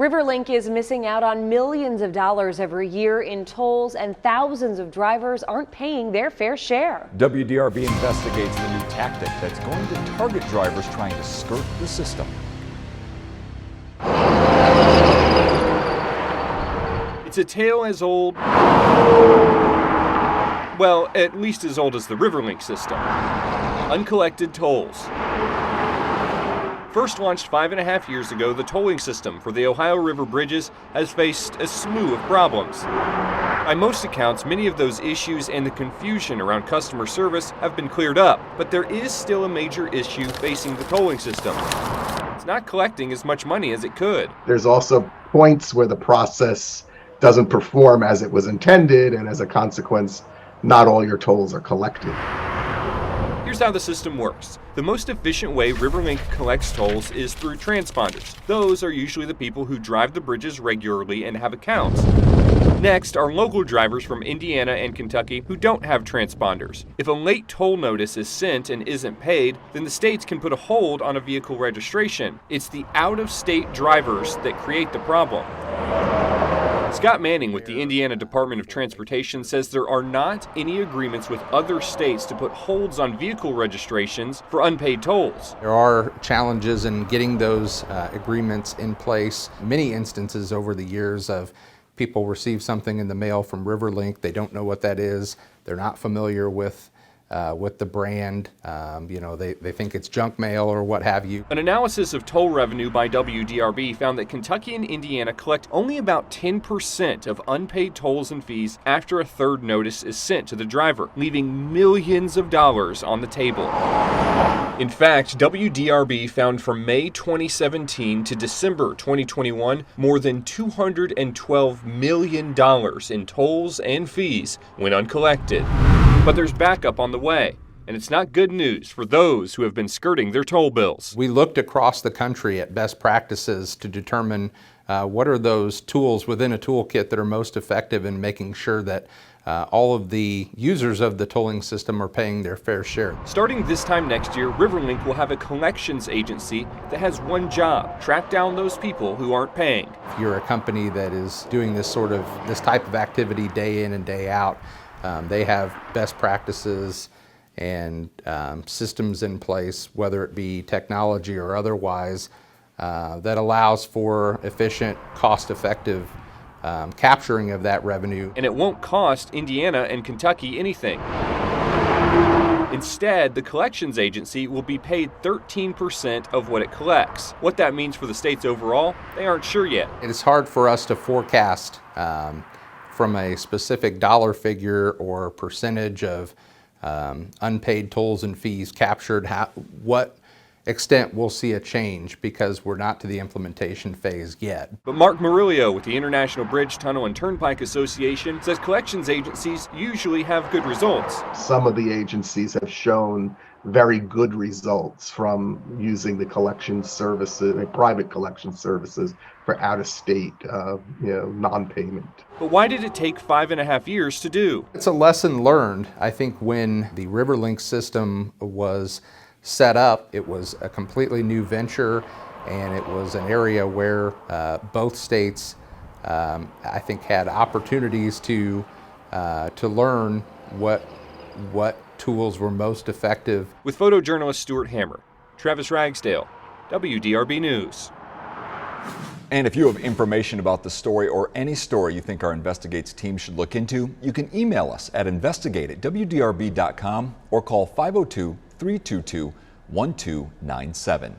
RiverLink is missing out on millions of dollars every year in tolls, and thousands of drivers aren't paying their fair share. WDRB investigates the new tactic that's going to target drivers trying to skirt the system. It's a tale as old, well, at least as old as the RiverLink system. Uncollected tolls. First launched 5.5 years ago, the tolling system for the Ohio River bridges has faced a slew of problems. By most accounts, many of those issues and the confusion around customer service have been cleared up, but there is still a major issue facing the tolling system. It's not collecting as much money as it could. There's also points where the process doesn't perform as it was intended, and as a consequence, not all your tolls are collected. Here's how the system works. The most efficient way RiverLink collects tolls is through transponders. Those are usually the people who drive the bridges regularly and have accounts. Next are local drivers from Indiana and Kentucky who don't have transponders. If a late toll notice is sent and isn't paid, then the states can put a hold on a vehicle registration. It's the out-of-state drivers that create the problem. Scott Manning with the Indiana Department of Transportation says there are not any agreements with other states to put holds on vehicle registrations for unpaid tolls. There are challenges in getting those agreements in place. Many instances over the years of people receive something in the mail from RiverLink, they don't know what that is, they're not familiar with the brand, they think it's junk mail or what have you. An analysis of toll revenue by WDRB found that Kentucky and Indiana collect only about 10% of unpaid tolls and fees after a third notice is sent to the driver, leaving millions of dollars on the table. In fact, WDRB found from May 2017 to December 2021 more than $212 million in tolls and fees went uncollected. But there's backup on the way, and it's not good news for those who have been skirting their toll bills. We looked across the country at best practices to determine what are those tools within a toolkit that are most effective in making sure that all of the users of the tolling system are paying their fair share. Starting this time next year, RiverLink will have a collections agency that has one job: track down those people who aren't paying. If you're a company that is doing this type of activity day in and day out, they have best practices and systems in place, whether it be technology or otherwise, that allows for efficient, cost-effective capturing of that revenue. And it won't cost Indiana and Kentucky anything. Instead, the collections agency will be paid 13% of what it collects. What that means for the states overall, they aren't sure yet. It is hard for us to forecast from a specific dollar figure or percentage of unpaid tolls and fees captured, what extent we'll see a change, because we're not to the implementation phase yet. But Mark Murillo with the International Bridge, Tunnel and Turnpike Association says collections agencies usually have good results. Some of the agencies have shown very good results from using the collection services, private collection services, for out-of-state non-payment. But why did it take 5.5 years to do? It's a lesson learned. I think when the RiverLink system was set up, it was a completely new venture, and it was an area where both states, I think, had opportunities to learn what tools were most effective. With photojournalist Stuart Hammer, Travis Ragsdale, WDRB News. And if you have information about the story or any story you think our Investigates team should look into, you can email us at investigate@wdrb.com or call 502-322-1297.